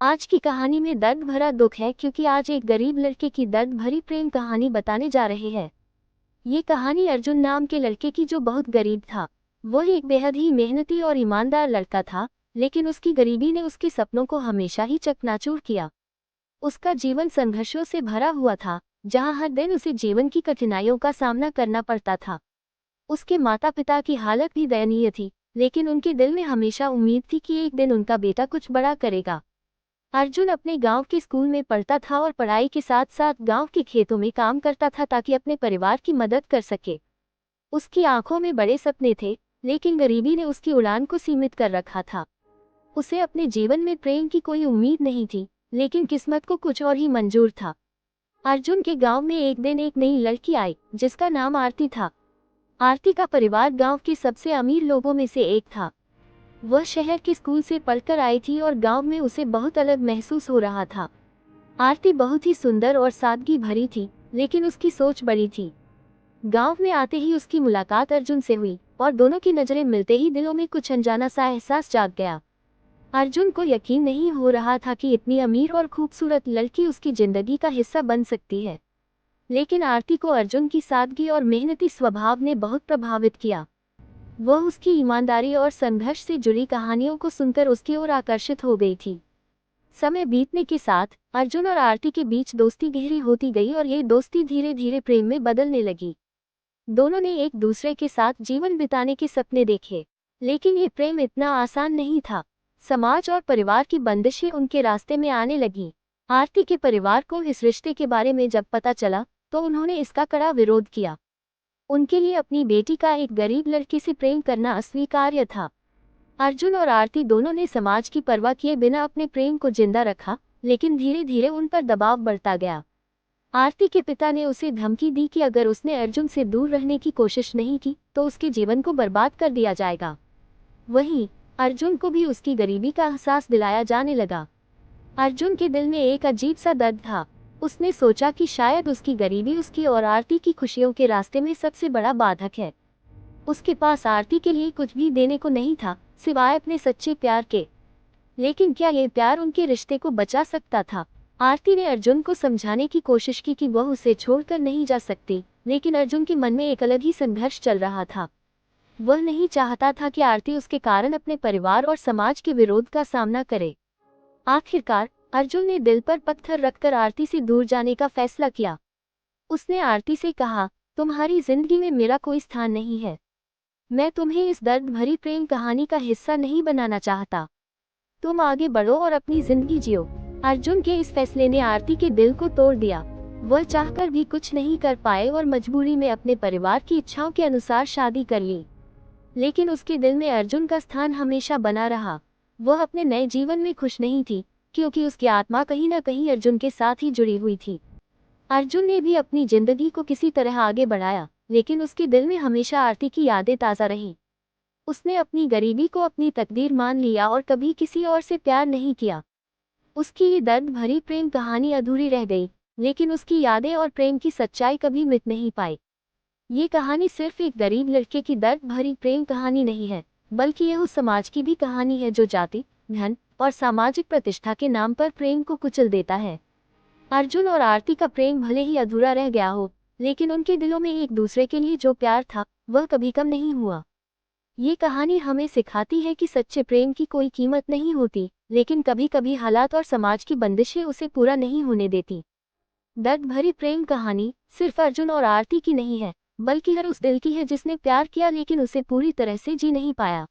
आज की कहानी में दर्द भरा दुख है क्योंकि आज एक गरीब लड़के की दर्द भरी प्रेम कहानी बताने जा रहे हैं। ये कहानी अर्जुन नाम के लड़के की जो बहुत गरीब था। वो एक बेहद ही मेहनती और ईमानदार लड़का था, लेकिन उसकी गरीबी ने उसके सपनों को हमेशा ही चकनाचूर किया। उसका जीवन संघर्षों से भरा हुआ था, जहाँ हर दिन उसे जीवन की कठिनाइयों का सामना करना पड़ता था। उसके माता पिता की हालत भी दयनीय थी, लेकिन उनके दिल में हमेशा उम्मीद थी कि एक दिन उनका बेटा कुछ बड़ा करेगा। अर्जुन अपने गांव के स्कूल में पढ़ता था और पढ़ाई के साथ साथ गांव के खेतों में काम करता था ताकि अपने परिवार की मदद कर सके। उसकी आंखों में बड़े सपने थे, लेकिन गरीबी ने उसकी उड़ान को सीमित कर रखा था। उसे अपने जीवन में प्रेम की कोई उम्मीद नहीं थी, लेकिन किस्मत को कुछ और ही मंजूर था। अर्जुन के गांव में एक दिन एक नई लड़की आई, जिसका नाम आरती था। आरती का परिवार गांव के सबसे अमीर लोगों में से एक था। वह शहर के स्कूल से पढ़कर आई थी और गांव में उसे बहुत अलग महसूस हो रहा था। आरती बहुत ही सुंदर और सादगी भरी थी, लेकिन उसकी सोच बड़ी थी। गांव में आते ही उसकी मुलाकात अर्जुन से हुई और दोनों की नजरें मिलते ही दिलों में कुछ अनजाना सा एहसास जाग गया। अर्जुन को यकीन नहीं हो रहा था कि इतनी अमीर और खूबसूरत लड़की उसकी जिंदगी का हिस्सा बन सकती है। लेकिन आरती को अर्जुन की सादगी और मेहनती स्वभाव ने बहुत प्रभावित किया। वह उसकी ईमानदारी और संघर्ष से जुड़ी कहानियों को सुनकर उसकी ओर आकर्षित हो गई थी। समय बीतने के साथ अर्जुन और आरती के बीच दोस्ती गहरी होती गई और ये दोस्ती धीरे धीरे प्रेम में बदलने लगी। दोनों ने एक दूसरे के साथ जीवन बिताने के सपने देखे, लेकिन ये प्रेम इतना आसान नहीं था। समाज और परिवार की बंदिशें उनके रास्ते में आने लगी। आरती के परिवार को इस रिश्ते के बारे में जब पता चला, तो उन्होंने इसका कड़ा विरोध किया। उनके लिए अपनी बेटी का एक गरीब लड़के से प्रेम करना अस्वीकार्य था। अर्जुन और आरती दोनों ने समाज की परवाह किए बिना अपने प्रेम को जिंदा रखा, लेकिन धीरे धीरे उन पर दबाव बढ़ता गया। आरती के पिता ने उसे धमकी दी कि अगर उसने अर्जुन से दूर रहने की कोशिश नहीं की तो उसके जीवन को बर्बाद कर दिया जाएगा। वहीं अर्जुन को भी उसकी गरीबी का एहसास दिलाया जाने लगा। अर्जुन के दिल में एक अजीब सा दर्द था। उसने सोचा कि शायद उसकी गरीबी उसकी और आरती की खुशियों के रास्ते में सबसे बड़ा बाधक है। उसके पास आरती के लिए कुछ भी देने को नहीं था, सिवाय अपने सच्चे प्यार के। लेकिन क्या यह प्यार उनके रिश्ते को बचा सकता था? आरती ने अर्जुन को समझाने की कोशिश की कि वह उसे छोड़कर नहीं जा सकती, लेकिन अर्जुन के मन में एक अलग ही संघर्ष चल रहा था। वह नहीं चाहता था कि आरती उसके कारण अपने परिवार और समाज के विरोध का सामना करे। आखिरकार अर्जुन ने दिल पर पत्थर रखकर आरती से दूर जाने का फैसला किया। उसने आरती से कहा, तुम्हारी जिंदगी में मेरा कोई स्थान नहीं है। मैं तुम्हें इस दर्द भरी प्रेम कहानी का हिस्सा नहीं बनाना चाहता। तुम आगे बढ़ो और अपनी जिंदगी जियो। अर्जुन के इस फैसले ने आरती के दिल को तोड़ दिया। वह चाहकर भी कुछ नहीं कर पाए और मजबूरी में अपने परिवार की इच्छाओं के अनुसार शादी कर ली। लेकिन उसके दिल में अर्जुन का स्थान हमेशा बना रहा। वह अपने नए जीवन में खुश नहीं थी, क्योंकि उसकी आत्मा कहीं न कहीं अर्जुन के साथ ही जुड़ी हुई थी। अर्जुन ने भी अपनी जिंदगी को किसी तरह आगे बढ़ाया, लेकिन उसके दिल में हमेशा आरती की यादें ताज़ा रहीं। उसने अपनी गरीबी को अपनी तकदीर मान लिया और कभी किसी और से प्यार नहीं किया। उसकी ये दर्द भरी प्रेम कहानी अधूरी रह गई, लेकिन उसकी यादें और प्रेम की सच्चाई कभी मिट नहीं पाई। ये कहानी सिर्फ एक गरीब लड़के की दर्द भरी प्रेम कहानी नहीं है, बल्कि यह उस समाज की भी कहानी है जो जाति, धन और सामाजिक प्रतिष्ठा के नाम पर प्रेम को कुचल देता है। अर्जुन और आरती का प्रेम भले ही अधूरा रह गया हो, लेकिन उनके दिलों में एक दूसरे के लिए जो प्यार था, वह कभी कम नहीं हुआ। ये कहानी हमें सिखाती है कि सच्चे प्रेम की कोई कीमत नहीं होती, लेकिन कभी कभी हालात और समाज की बंदिशें उसे पूरा नहीं होने देती। दर्द भरी प्रेम कहानी सिर्फ अर्जुन और आरती की नहीं है, बल्कि हर उस दिल की है जिसने प्यार किया लेकिन उसे पूरी तरह से जी नहीं पाया।